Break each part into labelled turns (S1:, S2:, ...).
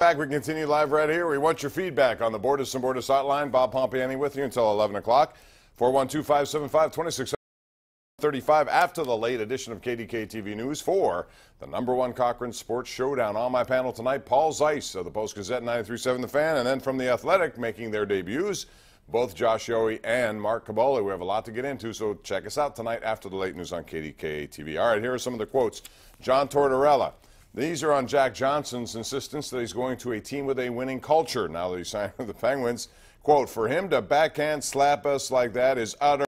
S1: back. We continue live right here. We want your feedback on the Bordas and Bordas hotline. Bob Pompeani with you until 11 o'clock. 412-575-2635 after the late edition of KDKA-TV News for the #1 Cochran Sports Showdown. On my panel tonight, Paul Zeiss of the Post-Gazette 93.7 The Fan, and then from The Athletic making their debuts, both Josh Yohe and Mark Kaboly. We have a lot to get into, so check us out tonight after the late news on KDKA-TV. All right, here are some of the quotes. John Tortorella. These are on Jack Johnson's insistence that he's going to a team with a winning culture now that he's signed with the Penguins. Quote, for him to backhand slap us like that is utter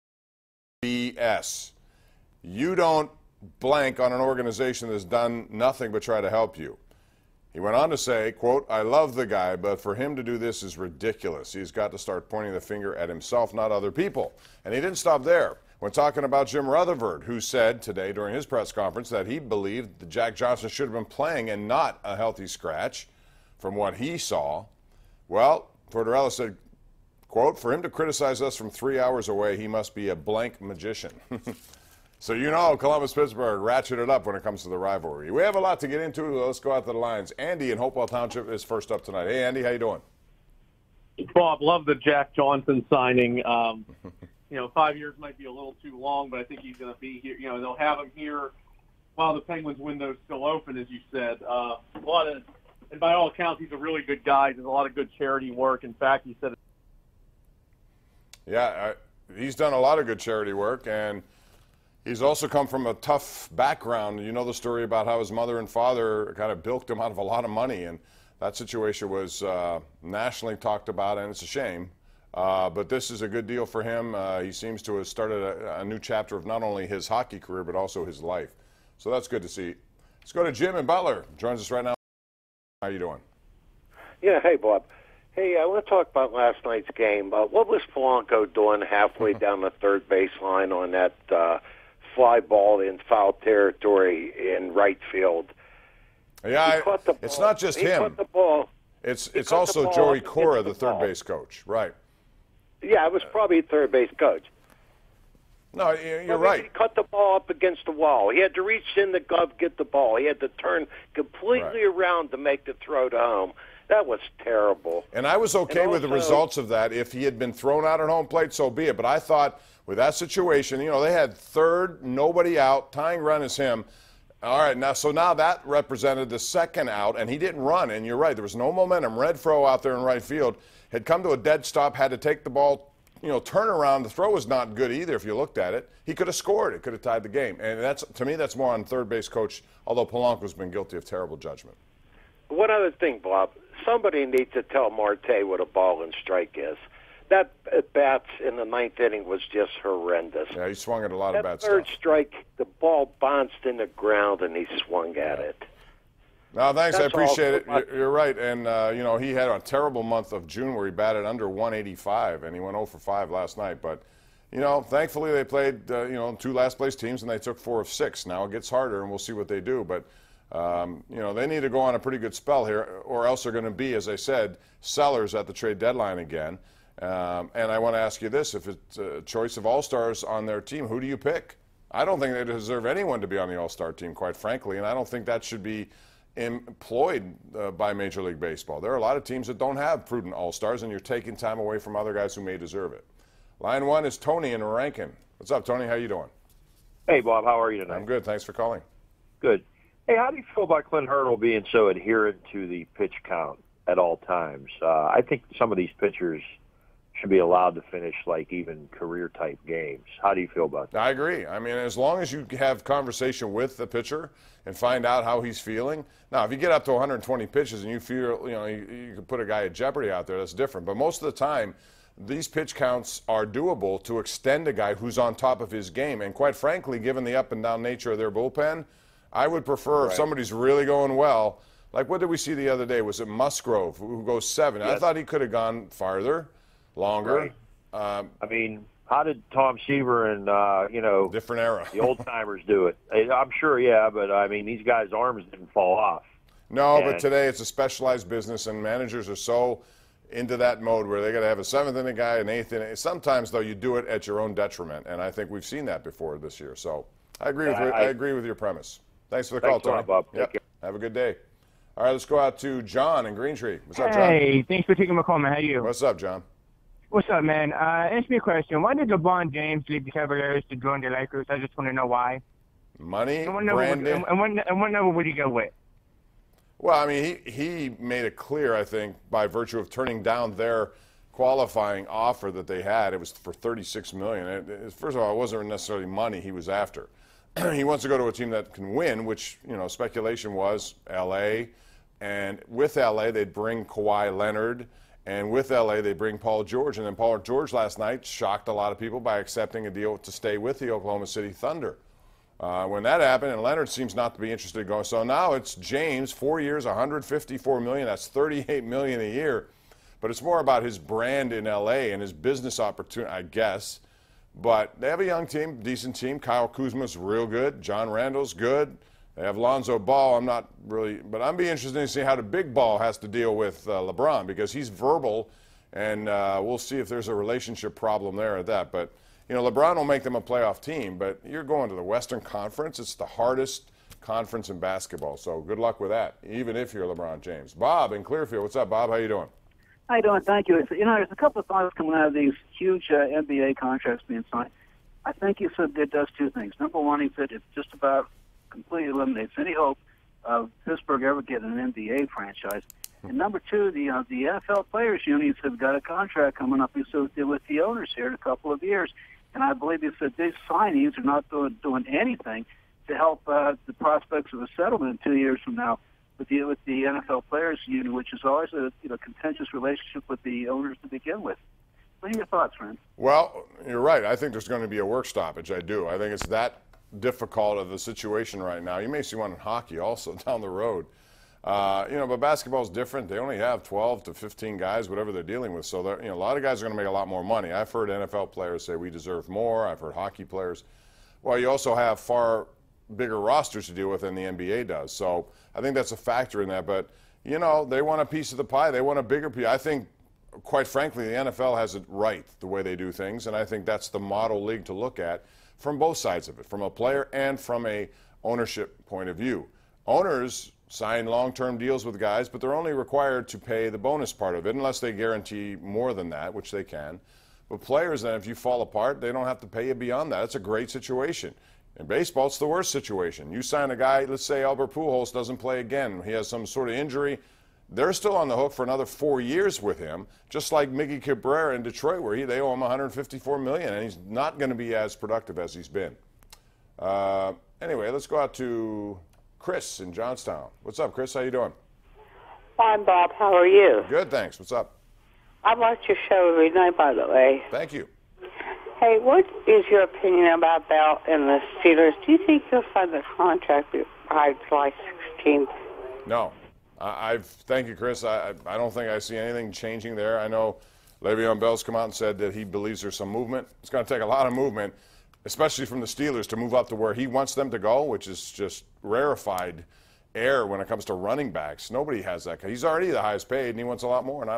S1: BS. You don't blank on an organization that's done nothing but try to help you. He went on to say, quote, I love the guy, but for him to do this is ridiculous. He's got to start pointing the finger at himself, not other people. And he didn't stop there. When talking about Jim Rutherford, who said today during his press conference that he believed that Jack Johnson should have been playing and not a healthy scratch from what he saw. Well, Tortorella said, quote, for him to criticize us from 3 hours away, he must be a blank magician. So you know Columbus-Pittsburgh ratcheted up when it comes to the rivalry. We have a lot to get into. Let's go out to the lines. Andy in Hopewell Township is first up tonight. Hey, Andy, how you doing?
S2: Bob, love the Jack Johnson signing. 5 years might be a little too long, but I think he's going to be here. They'll have him here while the Penguins' window's still open, as you said. And by all accounts, he's a really good guy. Does a lot of good charity work. In fact, he said.
S1: Yeah, he's done a lot of good charity work, and he's also come from a tough background. You know the story about how his mother and father kind of bilked him out of a lot of money, and that situation was nationally talked about, and it's a shame. But this is a good deal for him. He seems to have started a new chapter of not only his hockey career, but also his life. So that's good to see. Let's go to Jim in Butler. Joins us right now. How you doing?
S3: Yeah, hey, Bob. Hey, I want to talk about last night's game. What was Polanco doing halfway down the third baseline on that fly ball in foul territory in right field?
S1: Yeah, it's not just him.
S3: Caught the ball.
S1: It's also Joey Cora, the third base coach. Right.
S3: Yeah, it was probably a third base coach.
S1: No, you're right.
S3: He cut the ball up against the wall. He had to reach in the glove, get the ball. He had to turn completely around to make the throw to home. That was terrible.
S1: And I was okay with the results of that. If he had been thrown out at home plate, so be it. But I thought with that situation, they had third, nobody out, tying run is him. All right, now that represented the second out, and he didn't run. And you're right, there was no momentum. Renfroe out there in right field had come to a dead stop, had to take the ball, turn around. The throw was not good either if you looked at it. He could have scored. It could have tied the game. And to me, that's more on third base coach, although Polanco's been guilty of terrible judgment.
S3: One other thing, Bob. Somebody needs to tell Marte what a ball and strike is. That at-bats in the ninth inning was just horrendous.
S1: Yeah, he swung at a lot of bad stuff.
S3: That third strike, the ball bounced in the ground, and he swung at it.
S1: No, thanks. I appreciate it. You're right. And, he had a terrible month of June where he batted under 185, and he went 0 for 5 last night. But, thankfully they played, two last-place teams, and they took 4 of 6. Now it gets harder, and we'll see what they do. But, they need to go on a pretty good spell here, or else they're going to be, as I said, sellers at the trade deadline again. And I want to ask you this. If it's a choice of all-stars on their team, who do you pick? I don't think they deserve anyone to be on the all-star team, quite frankly, and I don't think that should be employed by Major League Baseball. There are a lot of teams that don't have prudent all-stars, and you're taking time away from other guys who may deserve it. Line 1 is Tony in Rankin. What's up, Tony? How you doing?
S4: Hey, Bob. How are you tonight?
S1: I'm good. Thanks for calling.
S4: Good. Hey, how do you feel about Clint Hurdle being so adherent to the pitch count at all times? I think some of these pitchers should be allowed to finish like even career-type games. How do you feel about that?
S1: I agree. I mean, as long as you have conversation with the pitcher and find out how he's feeling. Now, if you get up to 120 pitches and you feel, you can put a guy at jeopardy out there, that's different. But most of the time, these pitch counts are doable to extend a guy who's on top of his game. And quite frankly, given the up-and-down nature of their bullpen, I would prefer if somebody's really going well, like what did we see the other day? Was it Musgrove who goes 7? Yes. I thought he could have gone farther, longer.
S4: Right. I mean, how did Tom Seaver and,
S1: different era,
S4: the old-timers do it? I'm sure, yeah, but, I mean, these guys' arms didn't fall off.
S1: No, but today it's a specialized business, and managers are so into that mode where they got to have a 7th-inning guy, an 8th-inning. Sometimes, though, you do it at your own detriment, and I think we've seen that before this year. So I agree with I agree with your premise. Thanks for the call, Tony.
S4: Bob.
S1: Yep. Have a good day. All right, let's go out to John in Green Tree. What's up, John?
S5: Hey, thanks for taking my call, man. How are you?
S1: What's up, John?
S5: What's up, man? Ask me a question. Why did LeBron James leave the Cavaliers to join the Lakers? I just want to know why.
S1: Money,
S5: And what
S1: branding.
S5: number would he go with?
S1: Well, I mean, he made it clear, I think, by virtue of turning down their qualifying offer that they had. It was for $36 million. First of all, it wasn't necessarily money he was after. He wants to go to a team that can win, which, you know, speculation was L.A. And with L.A., they'd bring Kawhi Leonard. And with L.A., they bring Paul George. And then Paul George last night shocked a lot of people by accepting a deal to stay with the Oklahoma City Thunder. When that happened, and Leonard seems not to be interested in going. So now it's James, 4 years, $154 million. That's $38 million a year. But it's more about his brand in L.A. and his business opportunity, I guess. But they have a young team, decent team. Kyle Kuzma's real good. John Randall's good. They have Lonzo Ball. I'm not really, but I'm be interested to see how the big ball has to deal with LeBron, because he's verbal, and we'll see if there's a relationship problem there at that. But, you know, LeBron will make them a playoff team, but you're going to the Western Conference. It's the hardest conference in basketball, so good luck with that, even if you're LeBron James. Bob in Clearfield. What's up, Bob? How you doing?
S6: How you doing? Thank you. You know, there's a couple of thoughts coming out of these huge NBA contracts being signed. I think he said it does two things. Number one, he said it just about completely eliminates any hope of Pittsburgh ever getting an NBA franchise. And number two, the NFL players unions have got a contract coming up with the owners here in a couple of years. And I believe he said these signings are not doing anything to help the prospects of a settlement 2 years from now with the NFL players union, which is always a contentious relationship with the owners to begin with. What are your thoughts, friend?
S1: Well, you're right. I think there's going to be a work stoppage. I do. I think it's that difficult of the situation right now. You may see one in hockey also down the road. But basketball's different. They only have 12 to 15 guys, whatever they're dealing with. So, a lot of guys are going to make a lot more money. I've heard NFL players say we deserve more. I've heard hockey players. Well, you also have far bigger rosters to deal with than the NBA does. So I think that's a factor in that. But, they want a piece of the pie. They want a bigger piece. I think, quite frankly, the NFL has it right the way they do things. And I think that's the model league to look at from both sides of it, from a player and from a ownership point of view. Owners sign long-term deals with guys, but they're only required to pay the bonus part of it unless they guarantee more than that, which they can. But players, then, if you fall apart, they don't have to pay you beyond that. It's a great situation. In baseball, it's the worst situation. You sign a guy, let's say Albert Pujols doesn't play again. He has some sort of injury. They're still on the hook for another 4 years with him, just like Miggy Cabrera in Detroit, where they owe him $154 million, and he's not going to be as productive as he's been. Anyway, let's go out to Chris in Johnstown. What's up, Chris? How you doing?
S7: Fine, Bob. How are you?
S1: Good, thanks. What's up?
S7: I watch your show every night, by the way.
S1: Thank you.
S7: Hey, what is your opinion about Bell and the Steelers? Do you think you'll sign the contract by July 16th?
S1: No. Thank you, Chris. I don't think I see anything changing there. I know Le'Veon Bell's come out and said that he believes there's some movement. It's going to take a lot of movement, especially from the Steelers, to move up to where he wants them to go, which is just rarefied air when it comes to running backs. Nobody has that. He's already the highest paid, and he wants a lot more, and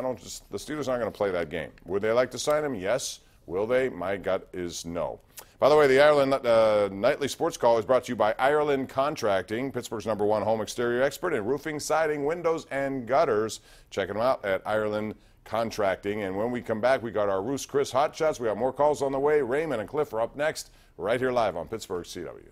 S1: the Steelers aren't going to play that game. Would they like to sign him? Yes. Will they? My gut is no. By the way, the Ireland Nightly Sports Call is brought to you by Ireland Contracting, Pittsburgh's #1 home exterior expert in roofing, siding, windows, and gutters. Check them out at Ireland Contracting. And when we come back, we got our Roos Chris Hot Shots. We got more calls on the way. Raymond and Cliff are up next, right here live on Pittsburgh CW.